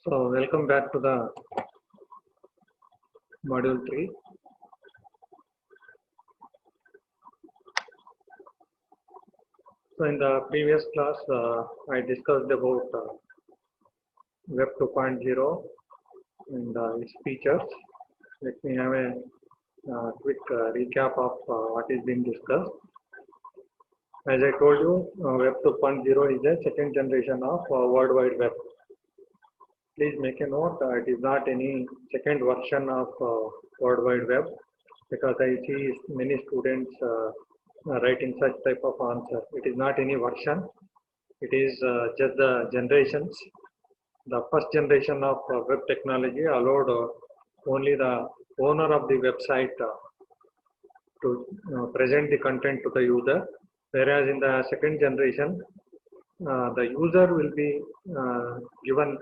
So welcome back to the module 3. So in the previous class, I discussed about Web 2.0 and its features. Let me have a quick recap of what is being discussed. As I told you, Web 2.0 is a second generation of World Wide Web. Please make a note, it is not any second version of World Wide Web, because I see many students writing such type of answer. It is not any version, it is just the generations. The first generation of web technology allowed only the owner of the website to present the content to the user, whereas in the second generation, the user will be given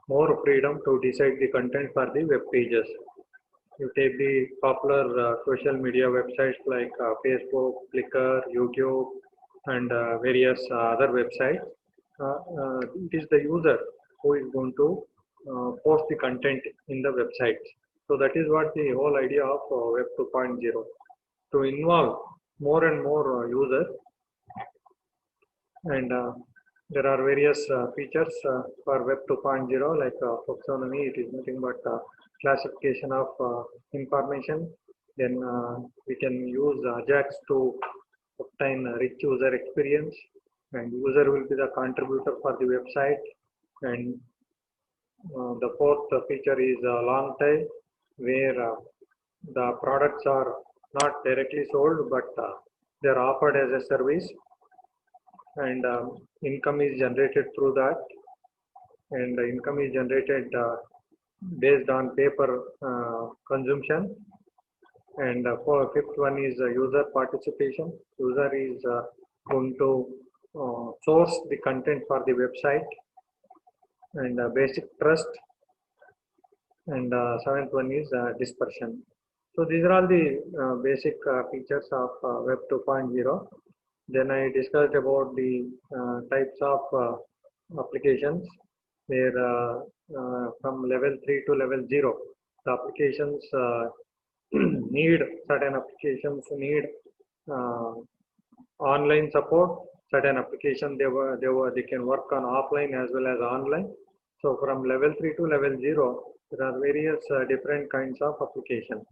more freedom to decide the content for the web pages. You take the popular social media websites like Facebook, Flickr, YouTube, and various other websites. It is the user who is going to post the content in the website. So that is what the whole idea of Web 2.0, to involve more and more users. And there are various features for Web 2.0 like taxonomy. It is nothing but classification of information. Then we can use Ajax to obtain a rich user experience, and user will be the contributor for the website. And the fourth feature is long tail, where the products are not directly sold, but they are offered as a service, and income is generated through that, and the income is generated based on paper consumption. And for fifth one is user participation. User is going to source the content for the website, and basic trust. And seventh one is dispersion. So these are all the basic features of Web 2.0. Then I discussed about the types of applications, where from level 3 to level 0, the applications need, certain applications need online support, certain applications they can work on offline as well as online. So from level 3 to level 0, there are various different kinds of applications.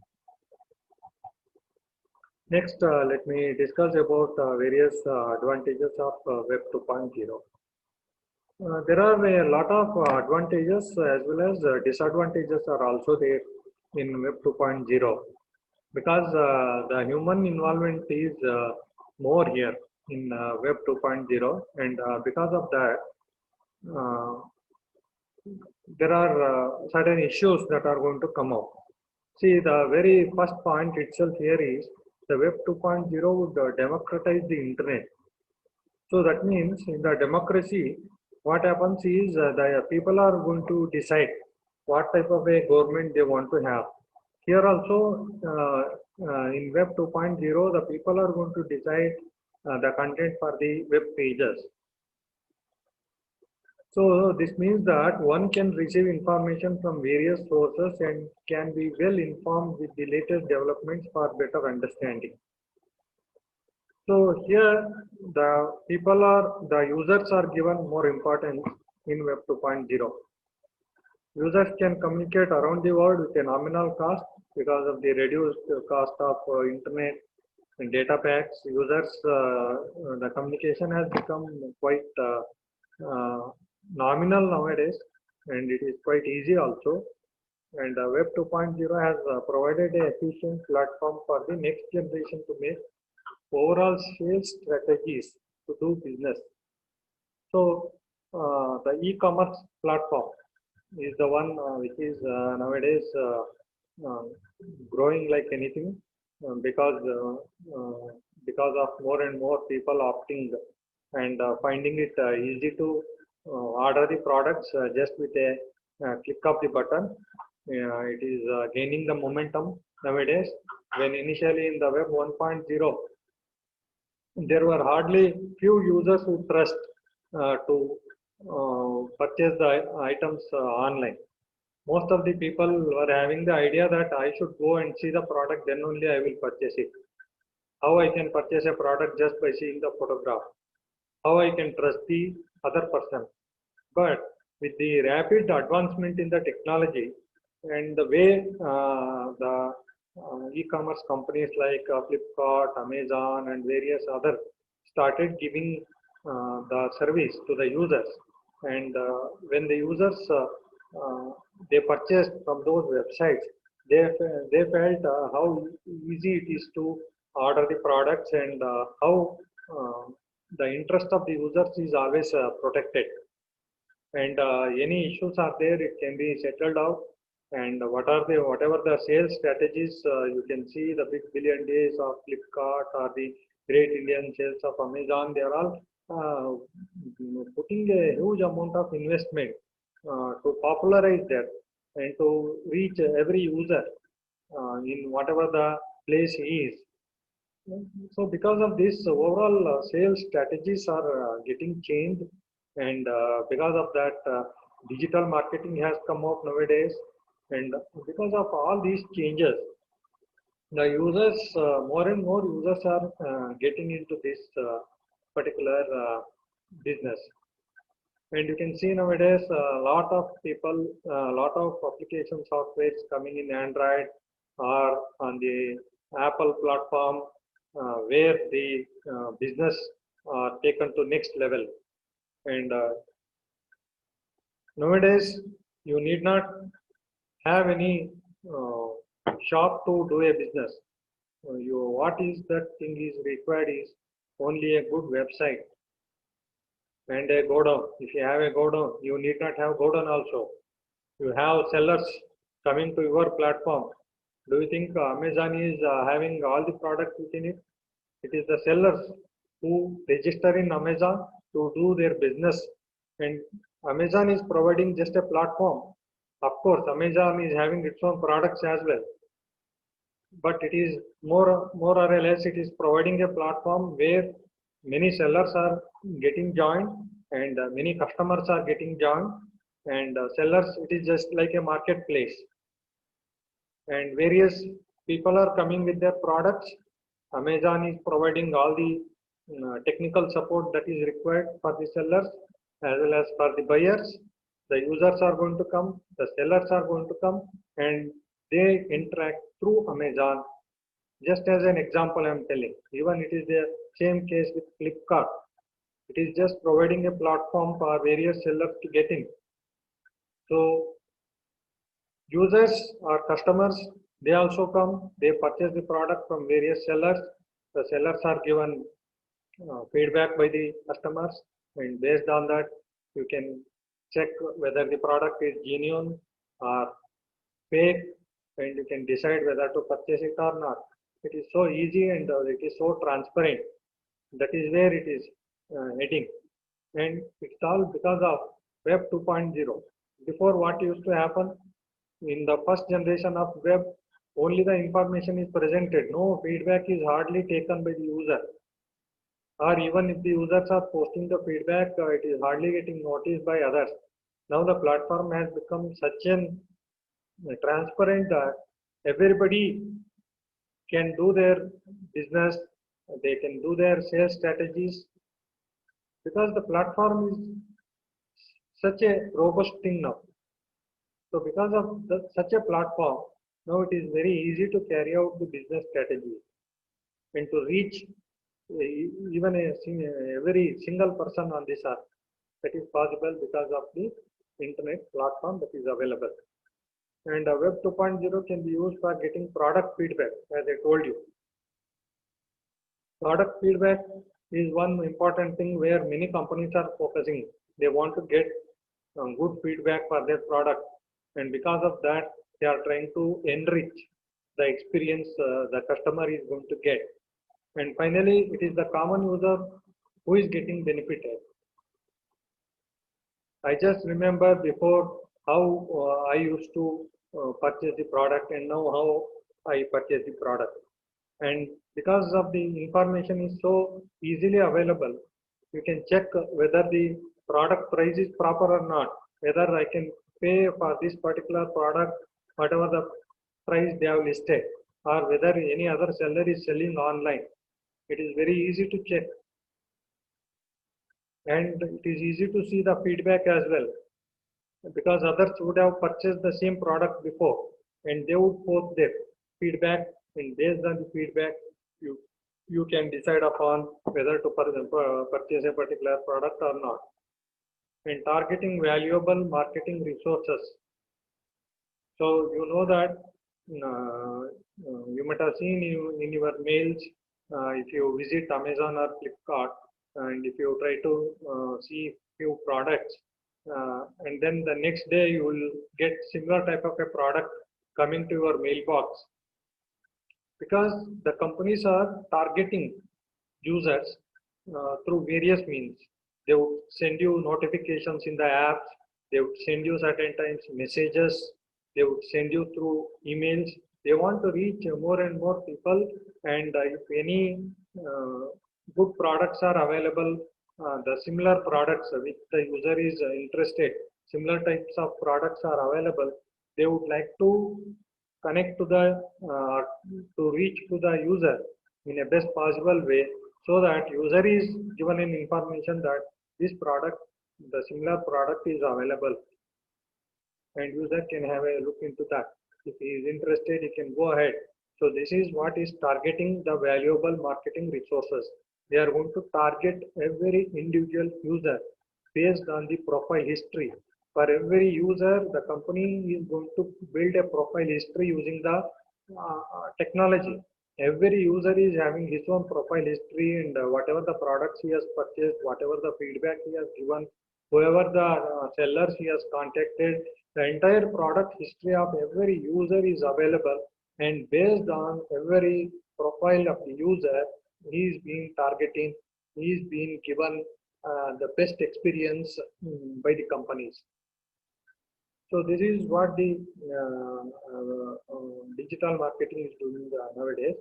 Next, let me discuss about various advantages of Web 2.0. There are a lot of advantages as well as disadvantages are also there in Web 2.0, because the human involvement is more here in Web 2.0, and because of that, there are certain issues that are going to come up. See, the very first point itself here is the Web 2.0 would democratize the internet. So that means in the democracy, what happens is the people are going to decide what type of a government they want to have. Here also, in Web 2.0, the people are going to decide the content for the web pages. So this means that one can receive information from various sources and can be well informed with the latest developments for better understanding. So here the users are given more importance in Web 2.0. Users can communicate around the world with a nominal cost because of the reduced cost of internet and data packs. Users, the communication has become quite nominal nowadays, and it is quite easy also. And Web 2.0 has provided an efficient platform for the next generation to make overall sales strategies to do business. So the e-commerce platform is the one which is nowadays growing like anything, because of more and more people opting and finding it easy to order the products just with a click of the button. It is gaining the momentum nowadays, when initially in the Web 1.0 there were hardly few users who trust to purchase the items online. Most of the people were having the idea that I should go and see the product, then only I will purchase it. How I can purchase a product just by seeing the photograph? How I can trust the other person? But with the rapid advancement in the technology and the way the e-commerce companies like Flipkart, Amazon, and various other started giving the service to the users, and when the users they purchased from those websites, they felt how easy it is to order the products, and how uh, the interest of the users is always protected, and any issues are there, it can be settled out. And whatever the sales strategies, you can see the big billion days of Flipkart or the great Indian sales of Amazon, they are all putting a huge amount of investment to popularize that and to reach every user in whatever the place is. So because of this, overall sales strategies are getting changed, and because of that, digital marketing has come out nowadays, and because of all these changes, the users, more and more users are getting into this particular business. And you can see nowadays a lot of people, a lot of application softwares coming in Android or on the Apple platform, where the business are taken to next level. And nowadays, you need not have any shop to do a business. What is that thing is required is only a good website and a godown. If you have a godown, you need not have godown also. You have sellers coming to your platform. Do you think Amazon is having all the products within it? It is the sellers who register in Amazon to do their business, and Amazon is providing just a platform. Of course, Amazon is having its own products as well, but it is more or less it is providing a platform where many sellers are getting joined, and many customers are getting joined, and sellers, it is just like a marketplace, and various people are coming with their products. Amazon is providing all the technical support that is required for the sellers as well as for the buyers. The users are going to come, the sellers are going to come, and they interact through Amazon. Just as an example, I am telling, even it is the same case with Flipkart. It is just providing a platform for various sellers to get in. So users or customers, they also come, they purchase the product from various sellers. The sellers are given feedback by the customers, and based on that, you can check whether the product is genuine or fake, and you can decide whether to purchase it or not. It is so easy, and it is so transparent. That is where it is heading, and it's all because of Web 2.0. Before, what used to happen in the first generation of web, only the information is presented, no feedback is hardly taken by the user, or even if the users are posting the feedback, it is hardly getting noticed by others. Now the platform has become such an transparent that everybody can do their business, they can do their sales strategies, because the platform is such a robust thing now. So because of such a platform, now it is very easy to carry out the business strategy and to reach even every single person on this earth. That is possible because of the internet platform that is available. And Web 2.0 can be used for getting product feedback, as I told you. Product feedback is one important thing where many companies are focusing. They want to get good feedback for their product, and because of that, they are trying to enrich the experience the customer is going to get. And finally, it is the common user who is getting benefited. I just remember before how I used to purchase the product, and now how I purchase the product. And because of the information is so easily available, you can check whether the product price is proper or not, whether I can pay for this particular product whatever the price they have listed, or whether any other seller is selling online. It is very easy to check, and it is easy to see the feedback as well, because others would have purchased the same product before and they would post their feedback, and based on the feedback you you can decide upon whether to purchase a particular product or not. And targeting valuable marketing resources. So you know that you might have seen in your mails, if you visit Amazon or Flipkart, and if you try to see few products, and then the next day you will get similar type of a product coming to your mailbox, because the companies are targeting users through various means. They would send you notifications in the apps, they would send you certain times messages, they would send you through emails. They want to reach more and more people, and if any uh, good products are available, the similar products which the user is interested, similar types of products are available, they would like to connect to the to reach to the user in a best possible way, so that user is given an information that this product, the similar product is available, and user can have a look into that. If he is interested, he can go ahead. So this is what is targeting the valuable marketing resources. They are going to target every individual user based on the profile history. For every user, the company is going to build a profile history using the technology. Every user is having his own profile history, and whatever the products he has purchased, whatever the feedback he has given, whoever the sellers he has contacted, the entire product history of every user is available, and based on every profile of the user, he is being targeting, he is being given the best experience by the companies. So this is what the digital marketing is doing nowadays.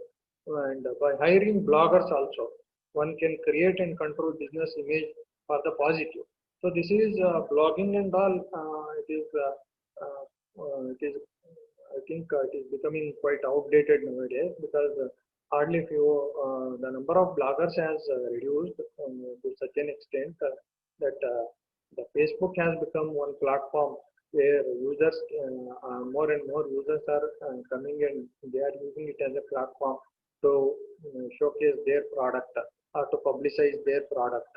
And by hiring bloggers also, one can create and control business image for the positive. So this is blogging and all. It is. I think it is becoming quite outdated nowadays, because hardly few the number of bloggers has reduced to such an extent that the Facebook has become one platform where users, more and more users are coming, and they are using it as a platform to showcase their product or to publicize their product.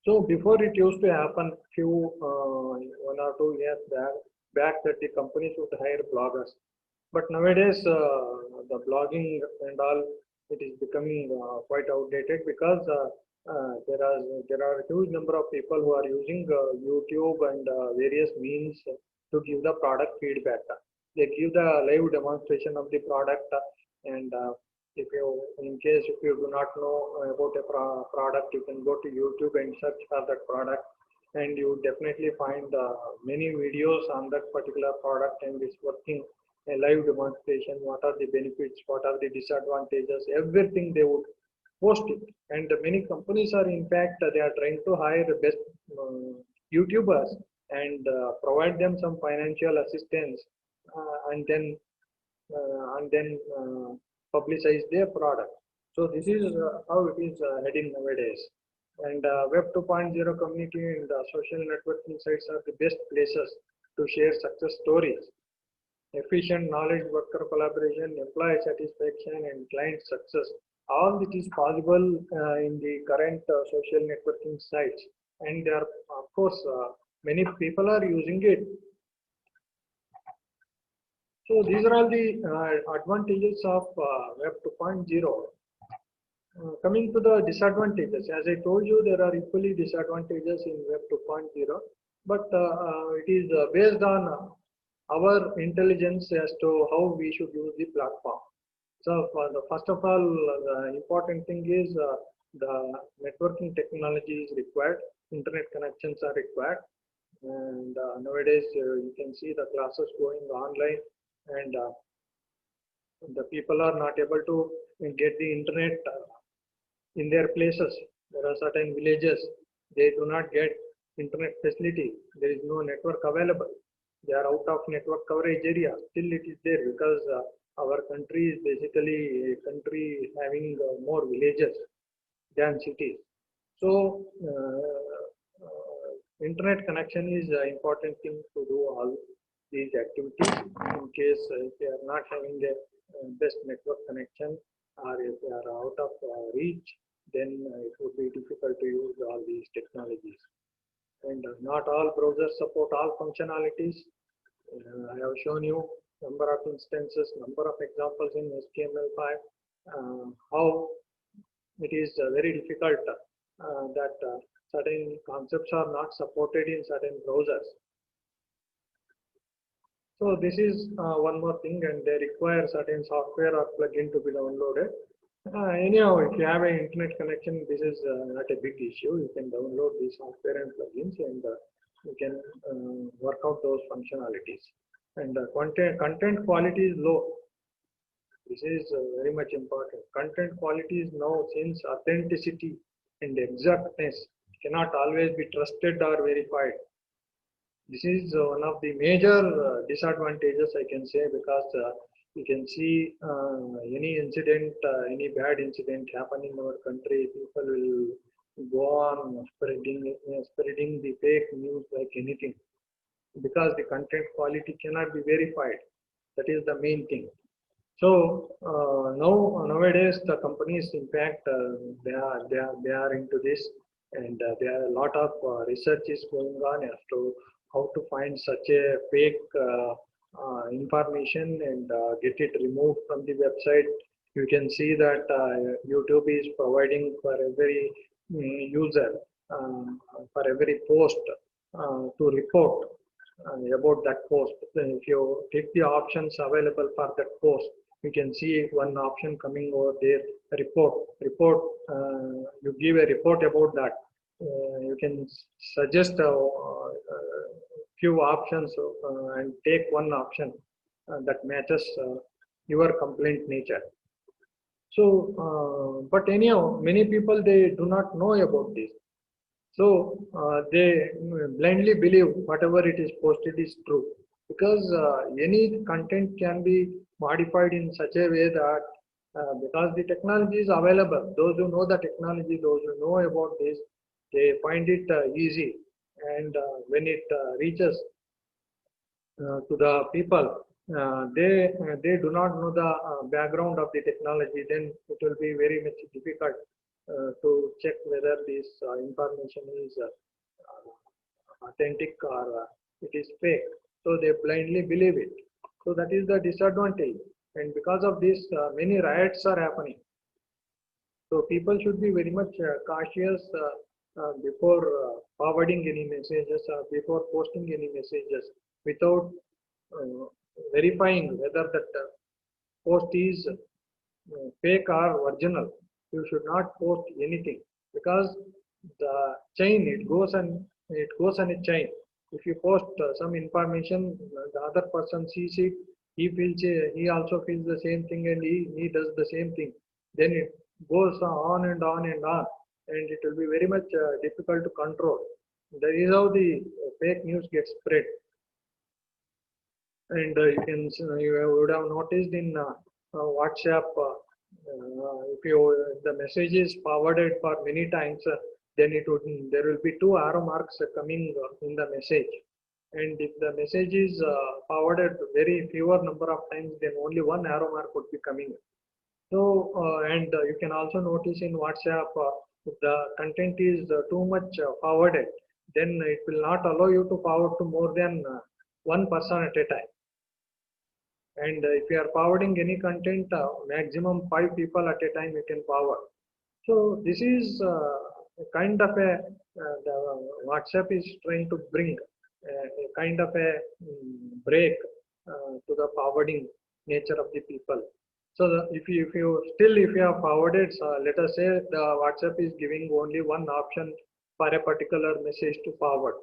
So before, it used to happen few 1 or 2 years back that the companies would hire bloggers, but nowadays the blogging and all, it is becoming quite outdated, because there are a huge number of people who are using YouTube and various means to give the product feedback. They give the live demonstration of the product, and if you, in case if you do not know about a product, you can go to YouTube and search for that product, and you definitely find many videos on that particular product, and it's working a live demonstration. What are the benefits? What are the disadvantages? Everything they would post it. And many companies are, in fact, they are trying to hire the best YouTubers and provide them some financial assistance, and then publicize their product. So this is how it is heading nowadays. And Web 2.0 community and social networking sites are the best places to share success stories. Efficient knowledge worker collaboration, employee satisfaction, and client success. All this is possible in the current social networking sites. And there are, of course, many people are using it. So these are all the advantages of Web 2.0. Coming to the disadvantages, as I told you, there are equally disadvantages in Web 2.0, but it is based on our intelligence as to how we should use the platform. So, first of all, the important thing is the networking technology is required, internet connections are required, and nowadays you can see the classes going online, and the people are not able to get the internet in their places. There are certain villages They do not get internet facility. There is no network available. They are out of network coverage area. Still it is there because our country is basically a country having more villages than cities. So internet connection is an important thing to do all these activities. In case if they are not having the best network connection, or if they are out of reach, then it would be difficult to use all these technologies. And not all browsers support all functionalities. I have shown you number of instances, number of examples in HTML5, how it is very difficult that certain concepts are not supported in certain browsers. So this is one more thing, and they require certain software or plugin to be downloaded. Anyhow, if you have an internet connection, this is not a big issue. You can download these software and plugins, and you can work out those functionalities. And content quality is low. This is very much important. Content quality is now, since authenticity and exactness cannot always be trusted or verified. This is one of the major disadvantages, I can say, because you can see any incident, any bad incident happen in our country, people will go on spreading the fake news like anything, because the content quality cannot be verified. That is the main thing. So nowadays the companies, in fact, they are into this, and there are a lot of research is going on as to how to find such a fake information and get it removed from the website. You can see that YouTube is providing for every user, for every post, to report about that post. If you take the options available for that post, you can see one option coming over there, report. You give a report about that. You can suggest few options and take one option that matches your complaint nature. So, but anyhow, many people, they do not know about this. So they blindly believe whatever it is posted is true, because any content can be modified in such a way that because the technology is available, those who know the technology, those who know about this, they find it easy. And when it reaches to the people, they do not know the background of the technology, then it will be very much difficult to check whether this information is authentic or it is fake. So they blindly believe it. So that is the disadvantage. And because of this, many riots are happening. So people should be very much cautious before forwarding any messages or before posting any messages without verifying whether that post is fake or original. You should not post anything, because the chain, it goes on a chain. If you post some information, the other person sees it, he also feels the same thing, and he does the same thing. Then it goes on and on and on, and it will be very much difficult to control. That is how the fake news gets spread. And you would have noticed in WhatsApp, if the message is forwarded for many times, then there will be two arrow marks coming in the message. And if the message is forwarded very fewer number of times, then only one arrow mark would be coming. So, and you can also notice in WhatsApp, if the content is too much forwarded, then it will not allow you to forward to more than one person at a time. And if you are forwarding any content, maximum 5 people at a time you can forward. So this is kind of the WhatsApp is trying to bring a kind of a break to the forwarding nature of the people. So if you have forwarded, let us say the WhatsApp is giving only one option for a particular message to forward.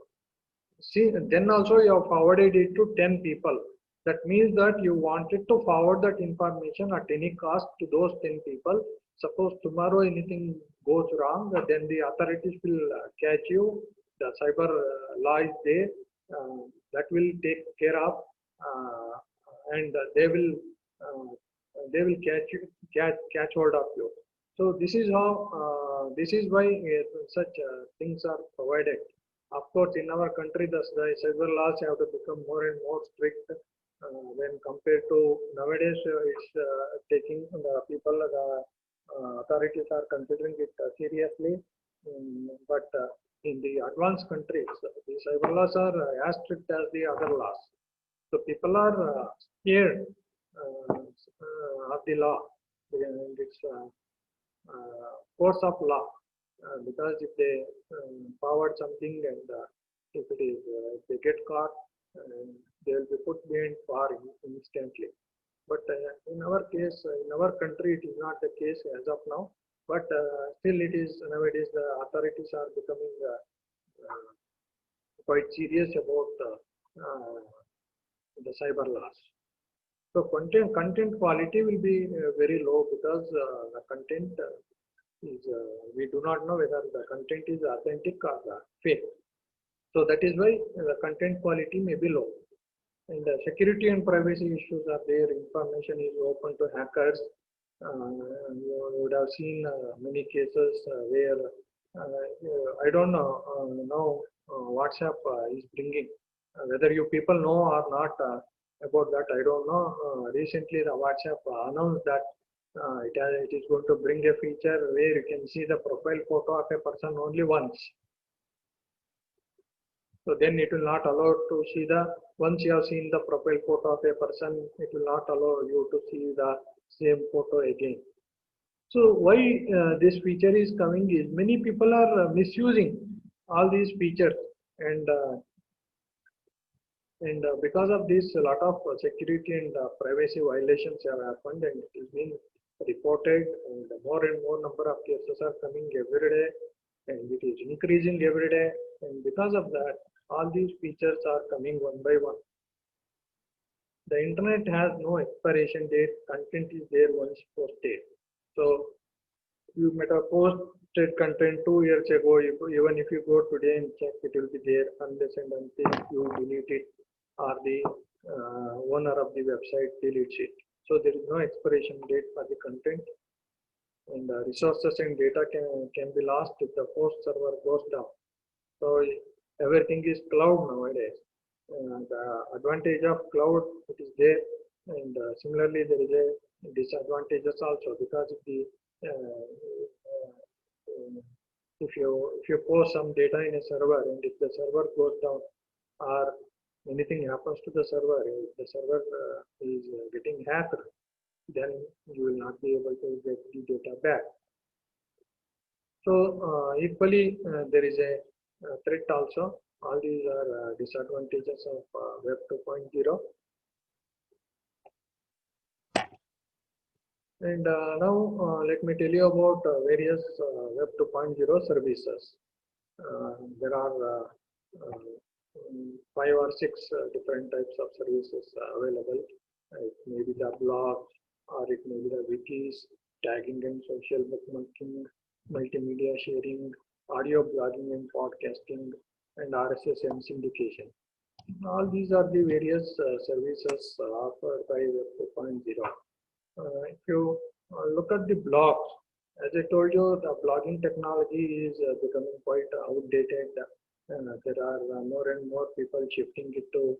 See, then also you have forwarded it to 10 people. That means that you wanted to forward that information at any cost to those 10 people. Suppose tomorrow anything goes wrong, then the authorities will catch you. The cyber law is there that will take care of, and they will catch hold of you. So this is how this is why such things are provided. Of course, in our country, the cyber laws have to become more and more strict when compared to nowadays. It's taking the people, the authorities are considering it seriously. But in the advanced countries, the cyber laws are as strict as the other laws. So people are scared of the law and its force of law, because if they forward something, and if it is if they get caught, they will be put behind bar instantly. But in our case, in our country, it is not the case as of now. But still, it is nowadays the authorities are becoming quite serious about the cyber laws. So content quality will be very low, because the content is we do not know whether the content is authentic or fake. So that is why the content quality may be low. And security and privacy issues are there. Information is open to hackers. You would have seen many cases where I don't know now WhatsApp is bringing. Whether you people know or not about that, I don't know. Recently, the WhatsApp announced that it is going to bring a feature where you can see the profile photo of a person only once. So then it will not allow to see once you have seen the profile photo of a person, it will not allow you to see the same photo again. So why this feature is coming is many people are misusing all these features, and because of this, a lot of security and privacy violations have happened, and it is being reported, and more number of cases are coming every day, and it is increasing every day. And because of that, all these features are coming one by one. The internet has no expiration date. Content is there once posted. So you might have posted content 2 years ago. Even if you go today and check, it will be there unless and until you delete it, or the owner of the website deletes it. So there is no expiration date for the content, and resources and data can be lost if the host server goes down. So everything is cloud nowadays. The advantage of cloud, it is there, and similarly there is a disadvantages also, because if you post some data in a server, and if the server goes down, or anything happens to the server, if the server is getting hacked, then you will not be able to get the data back. So equally, there is a threat also. All these are disadvantages of Web 2.0. And now let me tell you about various Web 2.0 services. There are 5 or 6 different types of services available. It may be the blogs, or it may be the wikis, tagging and social bookmarking, multimedia sharing, audio blogging and podcasting, and RSS and syndication. All these are the various services offered by Web 2.0. If you look at the blogs, as I told you, the blogging technology is becoming quite outdated. There are more and more people shifting it to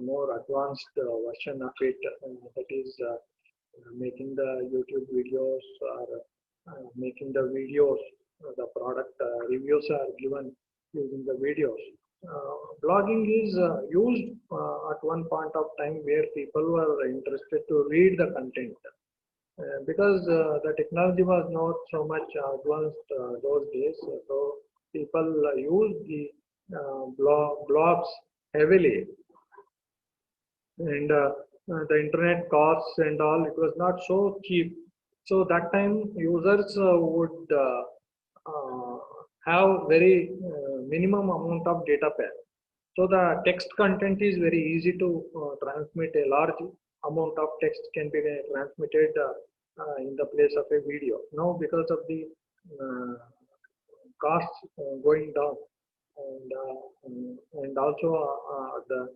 more advanced version of it, that is making the YouTube videos, or making the videos, the product reviews are given using the videos. Blogging is used at one point of time where people were interested to read the content, because the technology was not so much advanced those days. So people use the blogs heavily, and the internet costs and all, it was not so cheap. So that time users would have very minimum amount of data pack. So the text content is very easy to transmit. A large amount of text can be transmitted in the place of a video. Now, because of the uh, costs going down, and also at the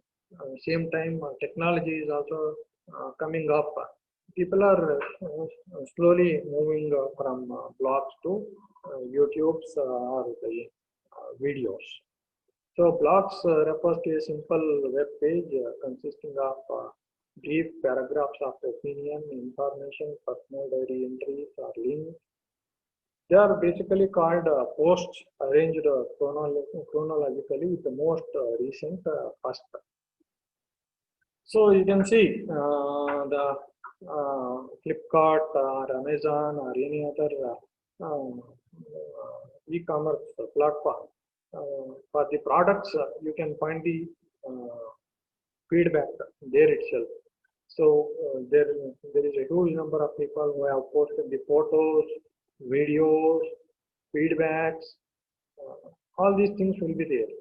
same time technology is also coming up. People are slowly moving from blogs to YouTube's or the videos. So blogs refers to a simple web page consisting of brief paragraphs of opinion, information, personal diary entries, or links. They are basically called posts arranged chronologically with the most recent first. So you can see the Flipkart or Amazon or any other e-commerce platform. For the products, you can find the feedback there itself. So there is a huge number of people who have posted the photos, videos, feedbacks. All these things will be there.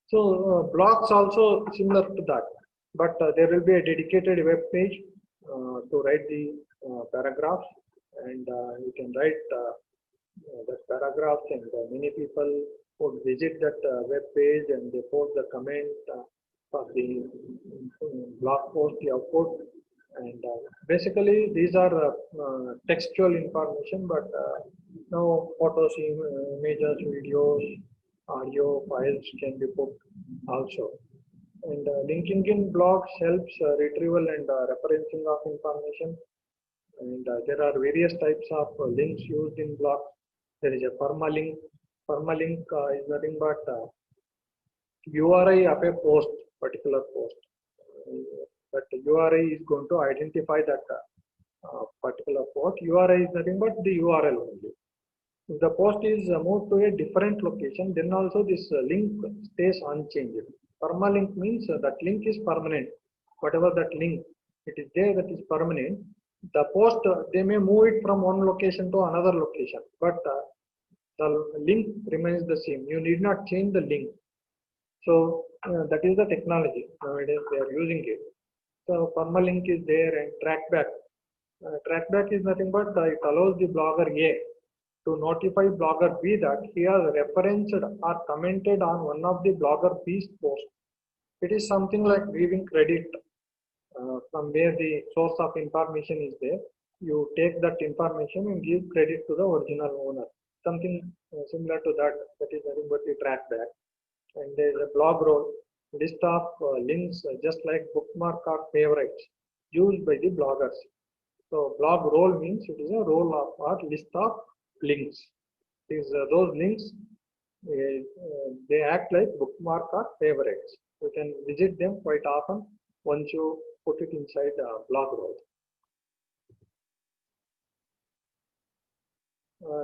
So blogs also similar to that, but there will be a dedicated web page to write the paragraphs, and you can write the paragraphs, and many people would visit that web page and they post the comment for the blog post you have put. And basically these are textual information, but now photos, images, videos, audio files can be put also. And linking in blogs helps retrieval and referencing of information. And there are various types of links used in blogs. There is a permalink. Permalink is nothing but URI of a post, particular post. That URI is going to identify that particular post. URI is nothing but the URL only. If the post is moved to a different location, then also this link stays unchanged. Permalink means that link is permanent. Whatever that link, it is there, that is permanent. The post, they may move it from one location to another location, but the link remains the same. You need not change the link. So that is the technology. Nowadays they are using it. So permalink is there, and trackback. Trackback is nothing but it allows the blogger A to notify blogger B that he has referenced or commented on one of the blogger B's posts. It is something like giving credit from where the source of information is there. You take that information and give credit to the original owner. Something similar to that. That is nothing but the trackback. And there is a blog roll, list of links just like bookmark or favorites used by the bloggers. So blog roll means it is a roll of or list of links. Is those links they act like bookmark or favorites. You can visit them quite often once you put it inside blog roll.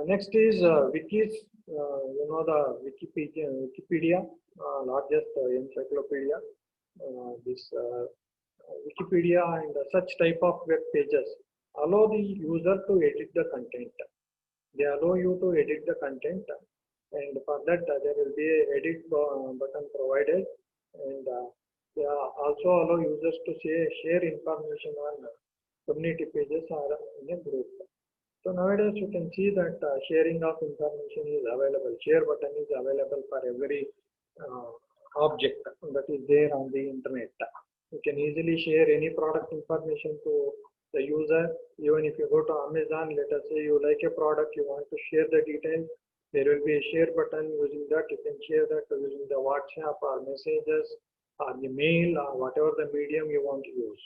Next is wikis. You know the Wikipedia, largest encyclopedia. This Wikipedia and such type of web pages allow the user to edit the content. They allow you to edit the content, and for that there will be a edit button provided, and they also allow users to share information on community pages or in a group. So nowadays you can see that sharing of information is available. Share button is available for every object that is there on the internet. You can easily share any product information to the user. Even if you go to Amazon, let us say you like a product, you want to share the details, there will be a share button. Using that, you can share that using the WhatsApp or messages or the mail or whatever the medium you want to use.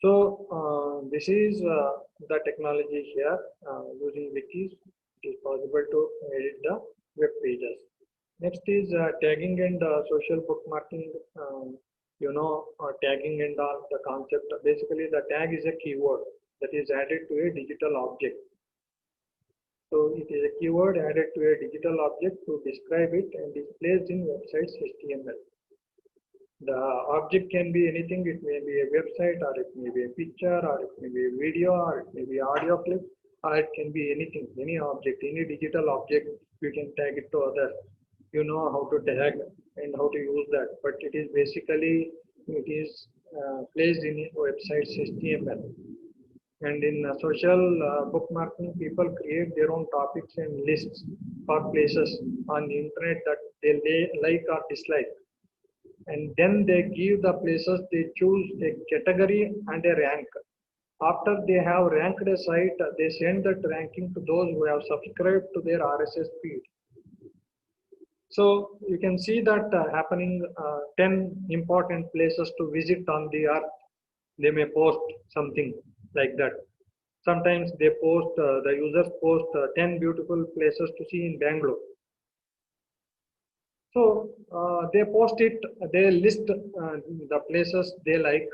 So this is the technology here. Using wikis, it is possible to edit the web pages. Next is tagging and social bookmarking. You know, tagging and all the concept. Basically, the tag is a keyword that is added to a digital object. So it is a keyword added to a digital object to describe it and is placed in website's HTML. The object can be anything. It may be a website, or it may be a picture, or it may be a video, or it may be audio clip, or it can be anything, any object, any digital object. You can tag it to others. You know how to tag and how to use that, but it is basically it is placed in a website's HTML. And in social bookmarking, people create their own topics and lists for places on the internet that they like or dislike. And then they give the places, they choose a category and a rank. After they have ranked a site, they send that ranking to those who have subscribed to their RSS feed. So you can see that happening 10 important places to visit on the earth. They may post something like that. Sometimes they post, the users post 10 beautiful places to see in Bangalore. So they post it, they list the places they like,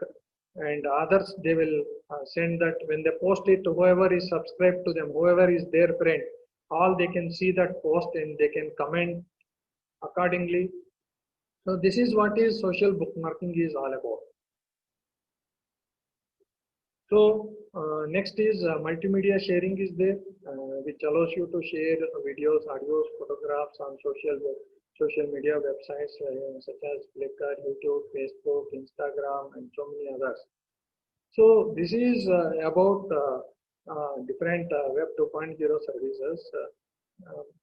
and others they will send that when they post it, whoever is subscribed to them, whoever is their friend, all they can see that post and they can comment accordingly. So this is what is social bookmarking is all about. So next is multimedia sharing is there, which allows you to share videos, audios, photographs on social media websites such as Flickr, YouTube, Facebook, Instagram, and so many others. So this is about different Web 2.0 services.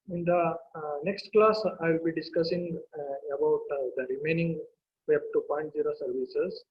In the next class, I will be discussing about the remaining Web 2.0 services.